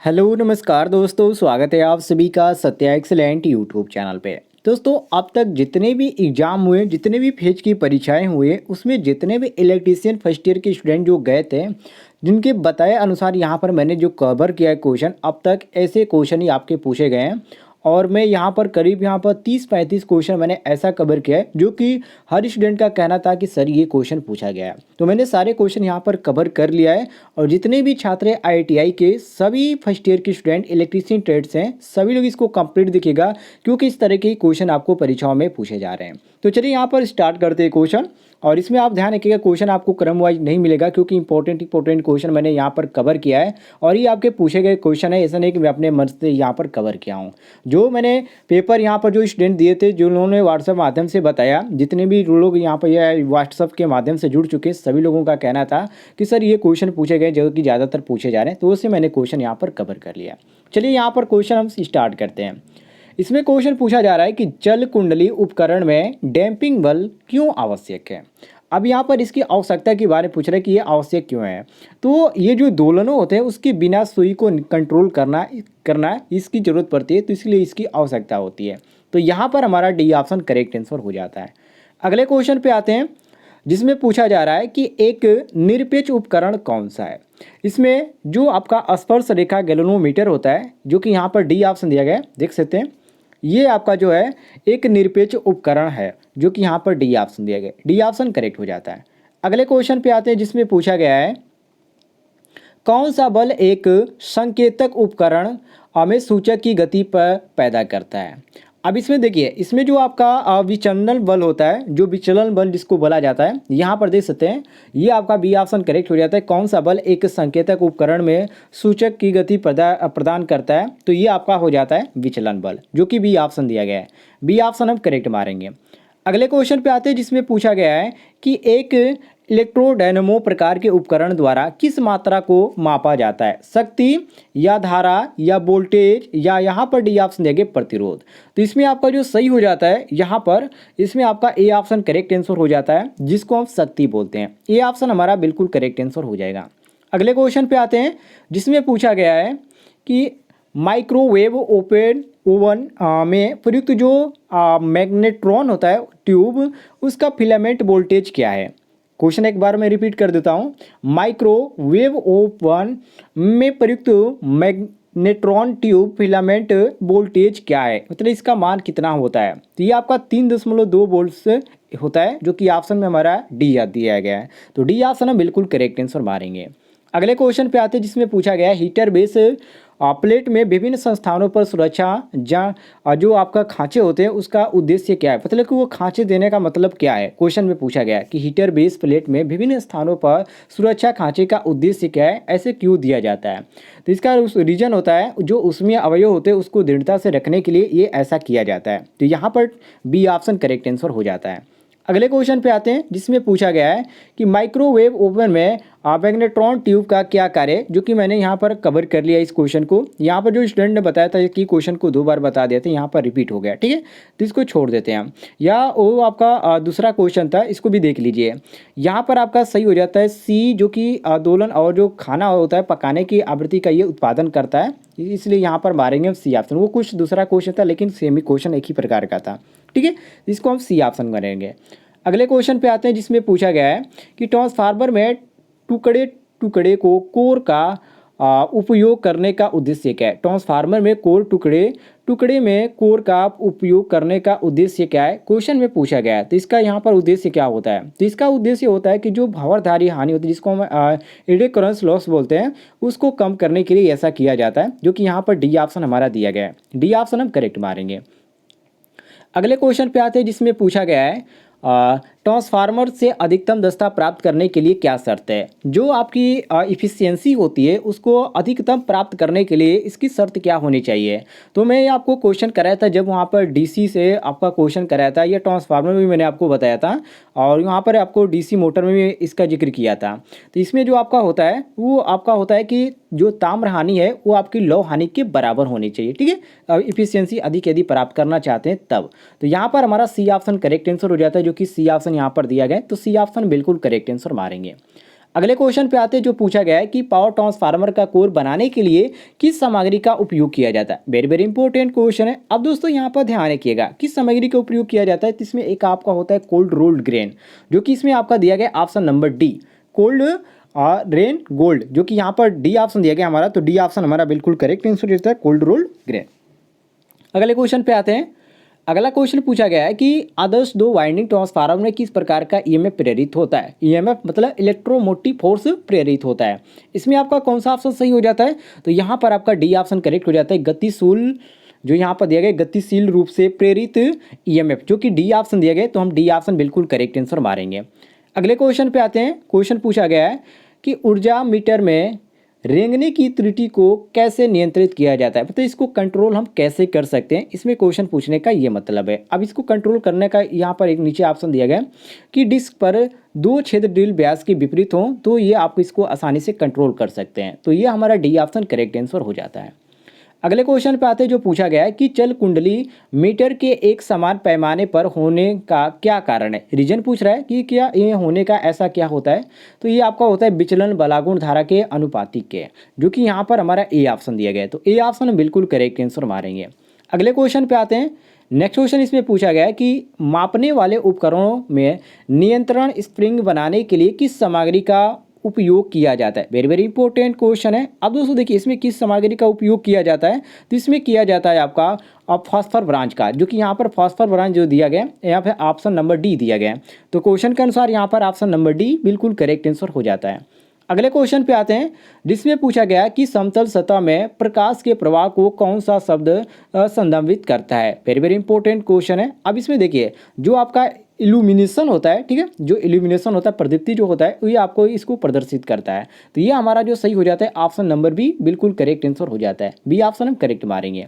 Hello नमस्कार दोस्तों, स्वागत है आप सभी का सत्या एक्सीलेंट यूट्यूब चैनल पे। दोस्तों, अब तक जितने भी एग्ज़ाम हुए, जितने भी फेज की परीक्षाएं हुए, उसमें जितने भी इलेक्ट्रीशियन फर्स्ट ईयर के स्टूडेंट जो गए थे, जिनके बताए अनुसार यहाँ पर मैंने जो कवर किया है क्वेश्चन, अब तक ऐसे क्वेश्चन ही आपके पूछे गए हैं। और मैं यहाँ पर करीब यहाँ पर 30-35 क्वेश्चन मैंने ऐसा कवर किया है जो कि हर स्टूडेंट का कहना था कि सर ये क्वेश्चन पूछा गया है। तो मैंने सारे क्वेश्चन यहाँ पर कवर कर लिया है। और जितने भी छात्र आईआईटीआई के सभी फर्स्ट ईयर के स्टूडेंट इलेक्ट्रीशियन ट्रेड्स हैं, सभी लोग इसको कंप्लीट दिखेगा, क्योंकि इस तरह के क्वेश्चन आपको परीक्षाओं में पूछे जा रहे हैं। तो चलिए यहाँ पर स्टार्ट करते हैं क्वेश्चन। और इसमें आप ध्यान रखिएगा, क्वेश्चन आपको क्रम वाइज नहीं मिलेगा, क्योंकि इंपॉर्टेंट क्वेश्चन मैंने यहाँ पर कवर किया है। और ये आपके पूछे गए क्वेश्चन है, ऐसा नहीं कि मैं अपने मन से यहाँ पर कवर किया हूँ। जो मैंने पेपर यहाँ पर जो स्टूडेंट दिए थे, जो उन्होंने व्हाट्सएप माध्यम से बताया, जितने भी लोग यहाँ पर यह व्हाट्सएप के माध्यम से जुड़ चुके, सभी लोगों का कहना था कि सर ये क्वेश्चन पूछे गए जो कि ज़्यादातर पूछे जा रहे हैं, तो उससे मैंने क्वेश्चन यहाँ पर कवर कर लिया। चलिए यहाँ पर क्वेश्चन हम स्टार्ट करते हैं। इसमें क्वेश्चन पूछा जा रहा है कि जल कुंडली उपकरण में डैम्पिंग बल क्यों आवश्यक है। अब यहाँ पर इसकी आवश्यकता के बारे में पूछ रहे हैं कि ये आवश्यक क्यों है। तो ये जो दोलनों होते हैं उसके बिना सुई को कंट्रोल करना इसकी ज़रूरत पड़ती है, तो इसलिए इसकी आवश्यकता होती है। तो यहाँ पर हमारा डी ऑप्शन करेक्ट आंसर हो जाता है। अगले क्वेश्चन पे आते हैं, जिसमें पूछा जा रहा है कि एक निरपेक्ष उपकरण कौन सा है। इसमें जो आपका स्पर्श रेखा गैल्वेनोमीटर होता है, जो कि यहाँ पर डी ऑप्शन दिया गया है, देख सकते हैं, ये आपका जो है एक निरपेक्ष उपकरण है, जो कि यहाँ पर डी ऑप्शन दिया गया है। डी ऑप्शन करेक्ट हो जाता है। अगले क्वेश्चन पे आते हैं, जिसमें पूछा गया है कौन सा बल एक संकेतक उपकरण हमें सूचक की गति पर पैदा करता है। अब इसमें देखिए, इसमें जो आपका विचलन बल होता है, जो विचलन बल जिसको बोला जाता है, यहाँ पर देख सकते हैं, ये आपका बी ऑप्शन करेक्ट हो जाता है। कौन सा बल एक संकेतक उपकरण में सूचक की गति प्रदान करता है, तो ये आपका हो जाता है विचलन बल, जो कि बी ऑप्शन दिया गया है। बी ऑप्शन हम करेक्ट मारेंगे। अगले क्वेश्चन पे आते हैं, जिसमें पूछा गया है कि एक इलेक्ट्रोडायनेमो प्रकार के उपकरण द्वारा किस मात्रा को मापा जाता है, शक्ति या धारा या वोल्टेज, या यहाँ पर डी ऑप्शन देंगे प्रतिरोध। तो इसमें आपका जो सही हो जाता है, यहाँ पर इसमें आपका ए ऑप्शन करेक्ट आंसर हो जाता है, जिसको हम शक्ति बोलते हैं। ए ऑप्शन हमारा बिल्कुल करेक्ट आंसर हो जाएगा। अगले क्वेश्चन पे आते हैं, जिसमें पूछा गया है कि माइक्रोवेव ओवन में प्रयुक्त जो मैग्नेट्रॉन होता है ट्यूब, उसका फिलामेंट वोल्टेज क्या है। क्वेश्चन एक बार मैं रिपीट कर देता हूँ। माइक्रोवेव ओवन में प्रयुक्त मैग्नेट्रॉन ट्यूब फिलामेंट वोल्टेज क्या है, मतलब इसका मान कितना होता है। तो ये आपका 3.2 वोल्ट से होता है, जो कि ऑप्शन में हमारा डी दिया गया है। तो डी ऑप्शन हम बिल्कुल करेक्ट आंसर मारेंगे। अगले क्वेश्चन पे आते हैं, जिसमें पूछा गया है हीटर बेस प्लेट में विभिन्न संस्थानों पर सुरक्षा जो आपका खांचे होते हैं, उसका उद्देश्य क्या है, मतलब कि वो खांचे देने का मतलब क्या है। क्वेश्चन में पूछा गया है कि हीटर बेस प्लेट में विभिन्न स्थानों पर सुरक्षा खांचे का उद्देश्य क्या है, ऐसे क्यों दिया जाता है। तो इसका रीजन होता है, जो उसमें अवयव होते हैं उसको दृढ़ता से रखने के लिए ये ऐसा किया जाता है। तो यहाँ पर बी ऑप्शन करेक्ट आंसर हो जाता है। अगले क्वेश्चन पे आते हैं, जिसमें पूछा गया है कि माइक्रोवेव ओवन में मैग्नेट्रॉन ट्यूब का क्या कार्य है, जो कि मैंने यहाँ पर कवर कर लिया इस क्वेश्चन को। यहाँ पर जो स्टूडेंट ने बताया था कि क्वेश्चन को 2 बार बता दिया था, यहाँ पर रिपीट हो गया, ठीक है, तो इसको छोड़ देते हैं हम। या वो आपका दूसरा क्वेश्चन था, इसको भी देख लीजिए। यहाँ पर आपका सही हो जाता है सी, जो कि दोलन और जो खाना होता है पकाने की आवृत्ति का ये उत्पादन करता है, इसलिए यहाँ पर मारेंगे हम सी ऑप्शन। वो कुछ दूसरा क्वेश्चन था, लेकिन सेम ही क्वेश्चन एक ही प्रकार का था, ठीक है, इसको हम सी ऑप्शन करेंगे। अगले क्वेश्चन पे आते हैं, जिसमें पूछा गया है कि ट्रांसफार्मर में टुकड़े को कोर का उपयोग करने का उद्देश्य क्या है। ट्रांसफार्मर में टुकड़े में कोर का उपयोग करने का उद्देश्य क्या है, क्वेश्चन में पूछा गया है। तो इसका यहाँ पर उद्देश्य क्या होता है, तो इसका उद्देश्य होता है कि जो भंवरधारी हानि होती है, जिसको हम एडिकरेंस लॉस बोलते हैं, उसको कम करने के लिए ऐसा किया जाता है, जो कि यहाँ पर डी ऑप्शन हमारा दिया गया है। डी ऑप्शन हम करेक्ट मारेंगे। अगले क्वेश्चन पे आते हैं, जिसमें पूछा गया है ट्रांसफार्मर से अधिकतम दक्षता प्राप्त करने के लिए क्या शर्त है। जो आपकी इफिशियंसी होती है उसको अधिकतम प्राप्त करने के लिए इसकी शर्त क्या होनी चाहिए। तो मैं आपको क्वेश्चन कराया था, जब वहाँ पर डीसी से आपका क्वेश्चन कराया था, या ट्रांसफार्मर में भी मैंने आपको बताया था, और यहाँ पर आपको डीसी मोटर में भी इसका जिक्र किया था। तो इसमें जो आपका होता है, वो आपका होता है कि जो ताम्र हानि है वो आपकी लौह हानि के बराबर होनी चाहिए, ठीक है, इफिशियंसी अधिक यदि प्राप्त करना चाहते हैं तब। तो यहाँ पर हमारा सी ऑप्शन करेक्ट आंसर हो जाता है, जो कि सी ऑप्शन यहाँ पर दिया गया है। तो सी ऑप्शन बिल्कुल करेक्ट आंसर मारेंगे। अगले क्वेश्चन पे आते हैं जो पूछा गया है कि पावर ट्रांसफार्मर का कोर बनाने के लिए किस सामग्री का उपयोग किया जाता है। वेरी वेरी इंपॉर्टेंट क्वेश्चन है। अब दोस्तों यहाँ पर ध्यान रखिएगा किस सामग्री का उपयोग किया जाता है, तो इसमें एक आपका होता है कोल्ड रोल्ड ग्रेन, जो कि इसमें आपका दिया गया option number D, cold rain gold, जो कि यहाँ पर डी ऑप्शन दिया गया हमारा, तो डी ऑप्शन हमारा बिल्कुल करेक्ट आंसर रहता है, कोल्ड रोल्ड ग्रेन। अगले क्वेश्चन पे आते हैं। अगला क्वेश्चन पूछा गया है कि आदर्श दो वाइंडिंग ट्रांसफार्मर में किस प्रकार का ईएमएफ प्रेरित होता है। ईएमएफ मतलब इलेक्ट्रोमोटिव फोर्स प्रेरित होता है। इसमें आपका कौन सा ऑप्शन सही हो जाता है, तो यहाँ पर आपका डी ऑप्शन करेक्ट हो जाता है, गतिशील, जो यहाँ पर दिया गया गतिशील रूप से प्रेरित ईएमएफ, जो कि डी ऑप्शन दिया गया, तो हम डी ऑप्शन बिल्कुल करेक्ट आंसर मारेंगे। अगले क्वेश्चन पे आते हैं। क्वेश्चन पूछा गया है कि ऊर्जा मीटर में रेंगने की त्रुटि को कैसे नियंत्रित किया जाता है, मतलब इसको कंट्रोल हम कैसे कर सकते हैं, इसमें क्वेश्चन पूछने का ये मतलब है। अब इसको कंट्रोल करने का यहाँ पर एक नीचे ऑप्शन दिया गया है कि डिस्क पर दो छेद ड्रिल व्यास के विपरीत हों तो ये आप इसको आसानी से कंट्रोल कर सकते हैं, तो ये हमारा डी ऑप्शन करेक्ट आंसर हो जाता है। अगले क्वेश्चन पे आते हैं जो पूछा गया है कि चल कुंडली मीटर के एक समान पैमाने पर होने का क्या कारण है। रीजन पूछ रहा है कि क्या ये होने का ऐसा क्या होता है, तो ये आपका होता है विचलन बलागुण धारा के अनुपातिक के, जो कि यहाँ पर हमारा ए ऑप्शन दिया गया है, तो ए ऑप्शन हम बिल्कुल करेक्ट आंसर मारेंगे। अगले क्वेश्चन पे आते हैं। नेक्स्ट क्वेश्चन इसमें पूछा गया है कि मापने वाले उपकरणों में नियंत्रण स्प्रिंग बनाने के लिए किस सामग्री का उपयोग किया जाता है। वेरी वेरी इंपॉर्टेंट क्वेश्चन है। अब दोस्तों देखिए इसमें किस सामग्री का उपयोग किया जाता है, तो इसमें किया जाता है आपका फास्फोर ब्रांच का, जो कि यहाँ पर फास्फोर ब्रांच जो दिया गया है यहाँ पे ऑप्शन नंबर डी दिया गया है, तो क्वेश्चन के अनुसार यहाँ पर ऑप्शन नंबर डी बिल्कुल करेक्ट आंसर हो जाता है। अगले क्वेश्चन पे आते हैं जिसमें पूछा गया कि समतल सतह में प्रकाश के प्रवाह को कौन सा शब्द संदर्भित करता है। वेरी वेरी इंपॉर्टेंट क्वेश्चन है। अब इसमें देखिए जो आपका इल्यूमिनेशन होता है, ठीक है, जो इल्यूमिनेशन होता है, प्रदीप्ति जो होता है, ये आपको इसको प्रदर्शित करता है, तो ये हमारा जो सही हो जाता है ऑप्शन नंबर बी बिल्कुल करेक्ट आंसर हो जाता है, बी ऑप्शन हम करेक्ट मारेंगे।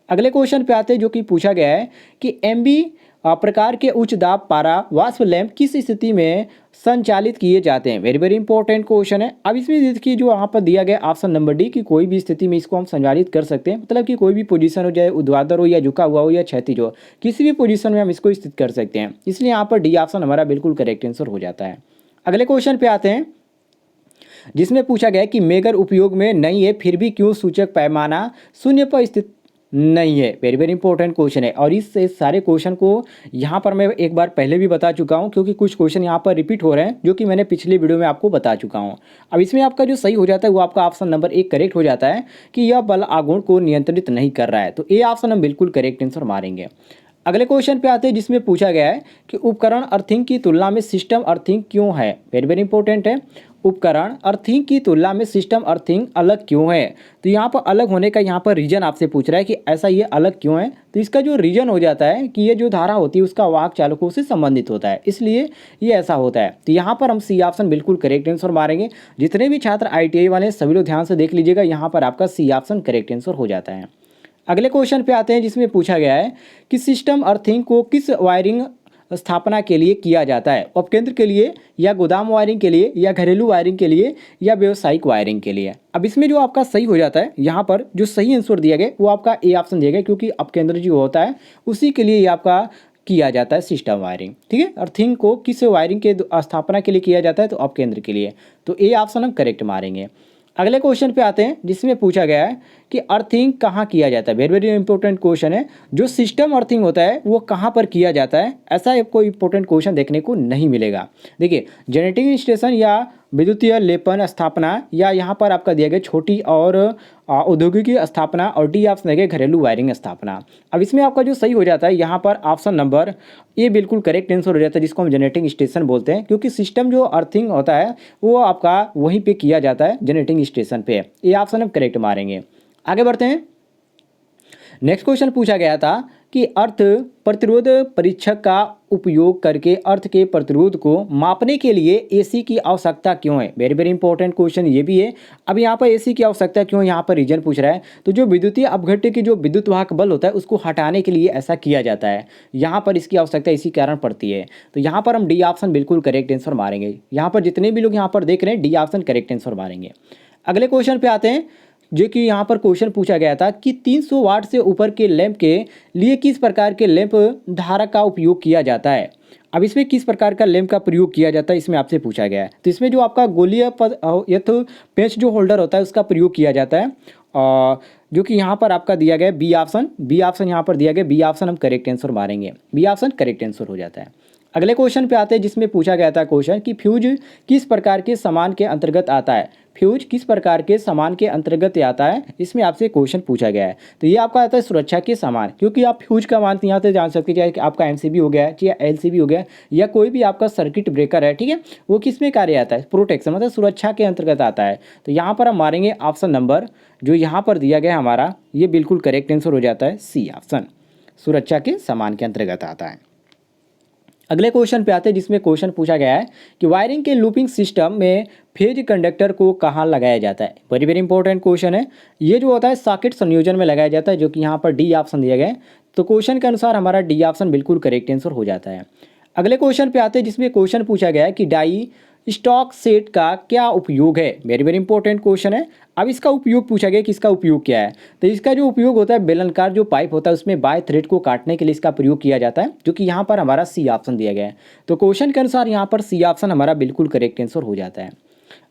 अगले क्वेश्चन पे आते हैं जो कि पूछा गया है कि एमबी प्रकार के उच्च दाब पारा वाष्प लैंप किस स्थिति में संचालित किए जाते हैं। वेरी वेरी इंपॉर्टेंट क्वेश्चन है। अब इसमें देखिए जो यहाँ पर दिया गया ऑप्शन नंबर डी कि कोई भी स्थिति में इसको हम संचालित कर सकते हैं, मतलब कि कोई भी पोजीशन हो, चाहे ऊर्ध्वाधर हो या झुका हुआ हो या क्षैतिज हो, किसी भी पोजीशन में हम इसको स्थित कर सकते हैं, इसलिए यहाँ पर डी ऑप्शन हमारा बिल्कुल करेक्ट आंसर हो जाता है। अगले क्वेश्चन पे आते हैं जिसमें पूछा गया कि मेगर उपयोग में नहीं है फिर भी क्यों सूचक पैमाना शून्य पर स्थित नहीं है। वेरी वेरी इंपॉर्टेंट क्वेश्चन है, और इस सारे क्वेश्चन को यहाँ पर मैं एक बार पहले भी बता चुका हूँ, क्योंकि कुछ क्वेश्चन यहाँ पर रिपीट हो रहे हैं जो कि मैंने पिछले वीडियो में आपको बता चुका हूँ। अब इसमें आपका जो सही हो जाता है वो आपका ऑप्शन नंबर एक करेक्ट हो जाता है कि यह बल आघूर्ण को नियंत्रित नहीं कर रहा है, तो ए ऑप्शन हम बिल्कुल करेक्ट आंसर मारेंगे। अगले क्वेश्चन पे आते हैं जिसमें पूछा गया है कि उपकरण अर्थिंग की तुलना में सिस्टम अर्थिंग क्यों है। वेरी वेरी इंपॉर्टेंट है, उपकरण अर्थिंग की तुलना में सिस्टम अर्थिंग अलग क्यों है, तो यहाँ पर अलग होने का यहाँ पर रीजन आपसे पूछ रहा है कि ऐसा ये अलग क्यों है, तो इसका जो रीजन हो जाता है कि ये जो धारा होती है उसका वाहक चालकों से संबंधित होता है, इसलिए ये ऐसा होता है, तो यहाँ पर हम सी ऑप्शन बिल्कुल करेक्ट आंसर मारेंगे। जितने भी छात्र ITI वाले सभी लोग ध्यान से देख लीजिएगा, यहाँ पर आपका सी ऑप्शन करेक्ट आंसर हो जाता है। अगले क्वेश्चन पे आते हैं जिसमें पूछा गया है कि सिस्टम अर्थिंग को किस वायरिंग स्थापना के लिए किया जाता है, उपकेंद्र के लिए या गोदाम वायरिंग के लिए या घरेलू वायरिंग के लिए या व्यावसायिक वायरिंग के लिए। अब इसमें जो आपका सही हो जाता है यहाँ पर जो सही आंसर दिया गया वो आपका ए ऑप्शन दिया गया, क्योंकि उपकेंद्र जो होता है उसी के लिए ये आपका किया जाता है सिस्टम वायरिंग, ठीक है। अर्थिंग को किस वायरिंग के स्थापना के लिए किया जाता है, तो उपकेंद्र के लिए, तो ए ऑप्शन हम करेक्ट मारेंगे। अगले क्वेश्चन पे आते हैं जिसमें पूछा गया है कि अर्थिंग कहाँ किया जाता है। वेरी वेरी इंपॉर्टेंट क्वेश्चन है, जो सिस्टम अर्थिंग होता है वो कहाँ पर किया जाता है, ऐसा आपको इंपॉर्टेंट क्वेश्चन देखने को नहीं मिलेगा। देखिए जनरेटिंग स्टेशन या विद्युतीय लेपन स्थापना, या यहाँ पर आपका दिया गया छोटी और औद्योगिक स्थापना, और डी ऑप्शन दिया गया घरेलू वायरिंग स्थापना। अब इसमें आपका जो सही हो जाता है यहाँ पर ऑप्शन नंबर ए बिल्कुल करेक्ट आंसर हो जाता है, जिसको हम जनरेटिंग स्टेशन बोलते हैं, क्योंकि सिस्टम जो अर्थिंग होता है वो आपका वहीं पे किया जाता है जनरेटिंग स्टेशन पे। ये ऑप्शन हम करेक्ट मारेंगे। आगे बढ़ते हैं। नेक्स्ट क्वेश्चन पूछा गया था कि अर्थ प्रतिरोध परीक्षक का उपयोग करके अर्थ के प्रतिरोध को मापने के लिए एसी की आवश्यकता क्यों है। वेरी वेरी इंपॉर्टेंट क्वेश्चन ये भी है। अब यहाँ पर एसी की आवश्यकता क्यों, यहाँ पर रीजन पूछ रहा है, तो जो विद्युतीय अपघट्य की जो विद्युत वाहक बल होता है उसको हटाने के लिए ऐसा किया जाता है, यहाँ पर इसकी आवश्यकता इसी कारण पड़ती है, तो यहाँ पर हम डी ऑप्शन बिल्कुल करेक्ट आंसर मारेंगे। यहाँ पर जितने भी लोग यहाँ पर देख रहे हैं डी ऑप्शन करेक्ट आंसर मारेंगे। अगले क्वेश्चन पे आते हैं जो कि यहाँ पर क्वेश्चन पूछा गया था कि 300 वाट से ऊपर के लैंप के लिए किस प्रकार के लैंप धारक का उपयोग किया जाता है। अब इसमें किस प्रकार का लैंप का प्रयोग किया जाता है इसमें आपसे पूछा गया है। तो इसमें जो आपका गोलीय पद यथ पेंच जो होल्डर होता है उसका प्रयोग किया जाता है, और जो कि यहाँ पर आपका दिया गया है बी ऑप्शन यहाँ पर दिया गया, बी ऑप्शन हम करेक्ट आंसर मारेंगे, बी ऑप्शन करेक्ट आंसर हो जाता है। अगले क्वेश्चन पे आते हैं जिसमें पूछा गया था क्वेश्चन कि फ्यूज किस प्रकार के सामान के अंतर्गत आता है, फ्यूज किस प्रकार के सामान के अंतर्गत आता है, इसमें आपसे क्वेश्चन पूछा गया है। तो ये आपका आता है सुरक्षा के सामान, क्योंकि आप फ्यूज का मान यहाँ से जान सकते हैं, चाहे कि आपका एमसीबी हो गया या एलसीबी हो गया या कोई भी आपका सर्किट ब्रेकर है, ठीक है, वो किस में कार्य आता है, प्रोटेक्शन मतलब सुरक्षा के अंतर्गत आता है। तो यहाँ पर हम मारेंगे ऑप्शन नंबर जो यहाँ पर दिया गया हमारा, ये बिल्कुल करेक्ट आंसर हो जाता है, सी ऑप्शन सुरक्षा के सामान के अंतर्गत आता है। अगले क्वेश्चन पे आते हैं जिसमें क्वेश्चन पूछा गया है कि वायरिंग के लूपिंग सिस्टम में फेज कंडक्टर को कहाँ लगाया जाता है। वेरी वेरी इंपॉर्टेंट क्वेश्चन है। ये जो होता है सॉकेट संयोजन में लगाया जाता है, जो कि यहाँ पर डी ऑप्शन दिया गया है। तो क्वेश्चन के अनुसार हमारा डी ऑप्शन बिल्कुल करेक्ट आंसर हो जाता है। अगले क्वेश्चन पे आते हैं जिसमें क्वेश्चन पूछा गया है कि डाई स्टॉक सेट का क्या उपयोग है। वेरी वेरी इंपॉर्टेंट क्वेश्चन है। अब इसका उपयोग पूछा गया कि इसका उपयोग क्या है। तो इसका जो उपयोग होता है, बेलनाकार जो पाइप होता है उसमें बाय थ्रेड को काटने के लिए इसका प्रयोग किया जाता है, जो कि यहाँ पर हमारा सी ऑप्शन दिया गया है। तो क्वेश्चन के अनुसार यहाँ पर सी ऑप्शन हमारा बिल्कुल करेक्ट आंसर हो जाता है।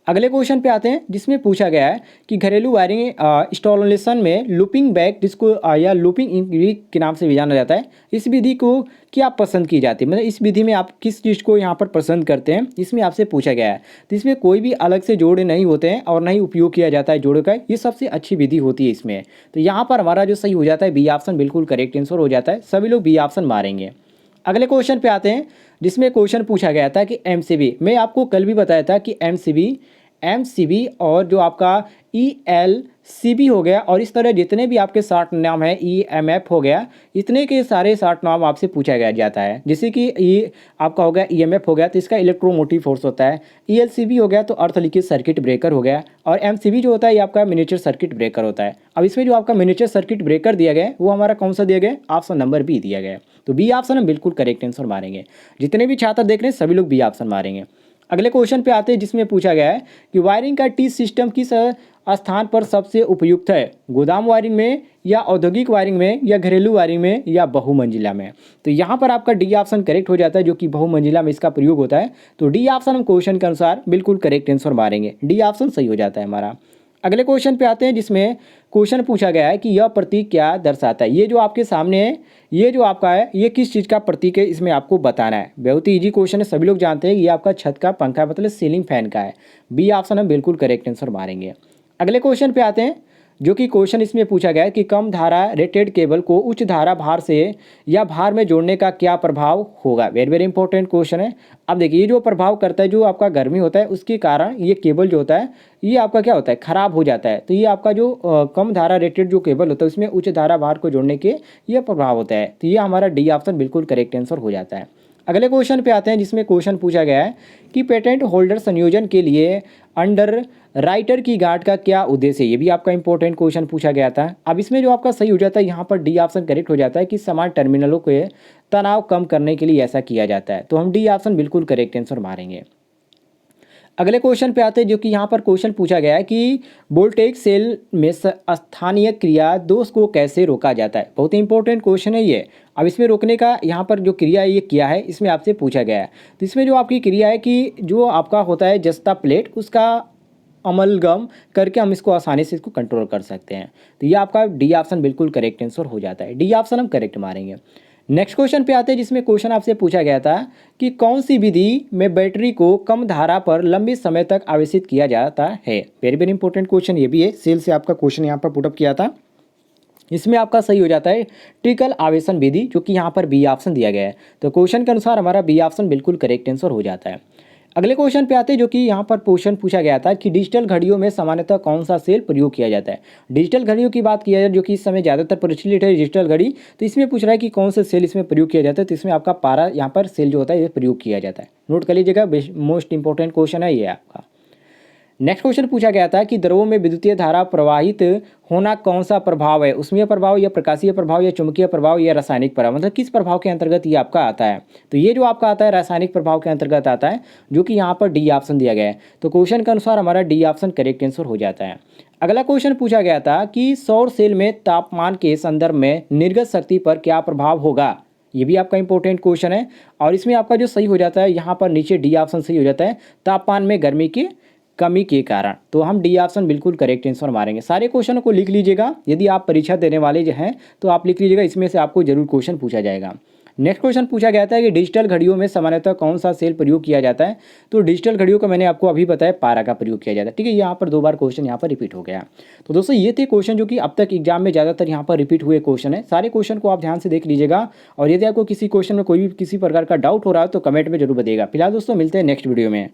अगले क्वेश्चन पे आते हैं जिसमें पूछा गया है कि घरेलू वायरिंग इंस्टॉलेशन में लूपिंग बैक जिसको या लूपिंग इंक्रीज के नाम से भी जाना जाता है, इस विधि को क्या पसंद की जाती है, मतलब इस विधि में आप किस चीज़ को यहाँ पर पसंद करते हैं, इसमें आपसे पूछा गया है। तो इसमें कोई भी अलग से जोड़ नहीं होते हैं और नहीं उपयोग किया जाता है जोड़ का, ये सबसे अच्छी विधि होती है इसमें। तो यहाँ पर हमारा जो सही हो जाता है बी ऑप्शन बिल्कुल करेक्ट आंसर हो जाता है, सभी लोग बी ऑप्शन मारेंगे। अगले क्वेश्चन पे आते हैं जिसमें क्वेश्चन पूछा गया था कि एमसीबी, मैं आपको कल भी बताया था कि एमसीबी और जो आपका ईएलसीबी हो गया और इस तरह जितने भी आपके शॉर्ट नाम है, ईएमएफ हो गया, इतने के सारे शॉर्ट नाम आपसे पूछा गया जाता है। जैसे कि ई आपका हो गया ईएमएफ हो गया तो इसका इलेक्ट्रोमोटिव फोर्स होता है, ईएलसीबी हो गया तो अर्थ लीकेज सर्किट ब्रेकर हो गया, और एमसीबी जो होता है ये आपका मिनिएचर सर्किट ब्रेकर होता है। अब इसमें जो आपका मिनिएचर सर्किट ब्रेकर दिया गया है वो हमारा कौन सा दिया गया है, ऑप्शन नंबर बी दिया गया है। तो बी ऑप्शन हम बिल्कुल करेक्ट आंसर मारेंगे। जितने भी छात्र देख रहे हैं सभी लोग बी ऑप्शन मारेंगे। अगले क्वेश्चन पे आते हैं जिसमें पूछा गया है कि वायरिंग का टी सिस्टम किस स्थान पर सबसे उपयुक्त है, गोदाम वायरिंग में या औद्योगिक वायरिंग में या घरेलू वायरिंग में या बहुमंजिला में। तो यहाँ पर आपका डी ऑप्शन करेक्ट हो जाता है, जो कि बहुमंजिला में इसका प्रयोग होता है। तो डी ऑप्शन हम क्वेश्चन के अनुसार बिल्कुल करेक्ट आंसर मारेंगे, डी ऑप्शन सही हो जाता है हमारा। अगले क्वेश्चन पे आते हैं जिसमें क्वेश्चन पूछा गया है कि यह प्रतीक क्या दर्शाता है। ये जो आपके सामने है, ये जो आपका है, ये किस चीज़ का प्रतीक है इसमें आपको बताना है। बहुत ही इजी क्वेश्चन है, सभी लोग जानते हैं। ये आपका छत का पंखा मतलब सीलिंग फैन का है, बी ऑप्शन हम बिल्कुल करेक्ट आंसर मारेंगे। अगले क्वेश्चन पे आते हैं जो कि क्वेश्चन इसमें पूछा गया है कि कम धारा रेटेड केबल को उच्च धारा भार से या भार में जोड़ने का क्या प्रभाव होगा। वेरी वेरी इंपॉर्टेंट क्वेश्चन है। अब देखिए ये जो प्रभाव करता है, जो आपका गर्मी होता है उसके कारण ये केबल जो होता है ये आपका क्या होता है, खराब हो जाता है। तो ये आपका जो कम धारा रेटेड जो केबल होता है उसमें उच्च धारा भार को जोड़ने के ये प्रभाव होता है। तो ये हमारा डी ऑप्शन बिल्कुल करेक्ट आंसर हो जाता है। अगले क्वेश्चन पे आते हैं जिसमें क्वेश्चन पूछा गया है कि पेटेंट होल्डर संयोजन के लिए अंडर राइटर की गांठ का क्या उद्देश्य है। ये भी आपका इंपॉर्टेंट क्वेश्चन पूछा गया था। अब इसमें जो आपका सही हो जाता है यहाँ पर डी ऑप्शन करेक्ट हो जाता है कि समान टर्मिनलों के तनाव कम करने के लिए ऐसा किया जाता है। तो हम डी ऑप्शन बिल्कुल करेक्ट आंसर मारेंगे। अगले क्वेश्चन पे आते हैं जो कि यहाँ पर क्वेश्चन पूछा गया है कि वोल्टेज सेल में स्थानीय क्रिया दोष को कैसे रोका जाता है। बहुत ही इंपॉर्टेंट क्वेश्चन है ये। अब इसमें रोकने का यहाँ पर जो क्रिया है ये किया है, इसमें आपसे पूछा गया है। तो इसमें जो आपकी क्रिया है कि जो आपका होता है जस्ता प्लेट, उसका अमलगम करके हम इसको आसानी से इसको कंट्रोल कर सकते हैं। तो ये आपका डी ऑप्शन बिल्कुल करेक्ट आंसर हो जाता है, डी ऑप्शन हम करेक्ट मारेंगे। नेक्स्ट क्वेश्चन पे आते हैं जिसमें क्वेश्चन आपसे पूछा गया था कि कौन सी विधि में बैटरी को कम धारा पर लंबे समय तक आवेशित किया जाता है। वेरी वेरी इंपॉर्टेंट क्वेश्चन ये भी है, सेल से आपका क्वेश्चन यहाँ पर पुटअप किया था। इसमें आपका सही हो जाता है ट्रिकल आवेशन विधि, जो कि यहाँ पर बी ऑप्शन दिया गया है। तो क्वेश्चन के अनुसार हमारा बी ऑप्शन बिल्कुल करेक्ट आंसर हो जाता है। अगले क्वेश्चन पे आते हैं जो कि यहाँ पर क्वेश्चन पूछा गया था कि डिजिटल घड़ियों में सामान्यतः कौन सा सेल प्रयोग किया जाता है। डिजिटल घड़ियों की बात किया जाए जो कि इस समय ज़्यादातर प्रचलित है डिजिटल घड़ी, तो इसमें पूछ रहा है कि कौन सा सेल इसमें प्रयोग किया जाता है। तो इसमें आपका पारा यहाँ पर सेल जो होता है ये प्रयोग किया जाता है, नोट कर लीजिएगा, मोस्ट इंपॉर्टेंट क्वेश्चन है ये आपका। नेक्स्ट क्वेश्चन पूछा गया था कि द्रवों में विद्युतीय धारा प्रवाहित होना कौन सा प्रभाव है, उष्मीय प्रभाव या प्रकाशीय प्रभाव या चुंबकीय प्रभाव या रासायनिक प्रभाव, मतलब किस प्रभाव के अंतर्गत ये आपका आता है। तो ये जो आपका आता है रासायनिक प्रभाव के अंतर्गत आता है, जो कि यहाँ पर डी ऑप्शन दिया गया है। तो क्वेश्चन के अनुसार हमारा डी ऑप्शन करेक्ट आंसर हो जाता है। अगला क्वेश्चन पूछा गया था कि सौर सेल में तापमान के संदर्भ में निर्गत शक्ति पर क्या प्रभाव होगा। ये भी आपका इंपॉर्टेंट क्वेश्चन है। और इसमें आपका जो सही हो जाता है यहाँ पर नीचे डी ऑप्शन सही हो जाता है, तापमान में गर्मी की कमी के कारण। तो हम डी ऑप्शन बिल्कुल करेक्ट आंसर मारेंगे। सारे क्वेश्चनों को लिख लीजिएगा, यदि आप परीक्षा देने वाले जो हैं तो आप लिख लीजिएगा, इसमें से आपको जरूर क्वेश्चन पूछा जाएगा। नेक्स्ट क्वेश्चन पूछा गया था कि डिजिटल घड़ियों में सामान्यतः कौन सा सेल प्रयोग किया जाता है। तो डिजिटल घड़ियों का मैंने आपको अभी बताया पारा का प्रयोग किया जाता है। ठीक है, यहाँ पर 2 बार क्वेश्चन यहाँ पर रिपीट हो गया। तो दोस्तों ये थे क्वेश्चन जो कि अब तक एग्जाम में ज़्यादातर यहाँ पर रिपीट हुए क्वेश्चन है। सारे क्वेश्चन को आप ध्यान से देख लीजिएगा, और यदि आपको किसी क्वेश्चन में कोई भी किसी प्रकार का डाउट हो रहा है तो कमेंट में जरूर बताइएगा। फिलहाल दोस्तों मिलते हैं नेक्स्ट वीडियो में।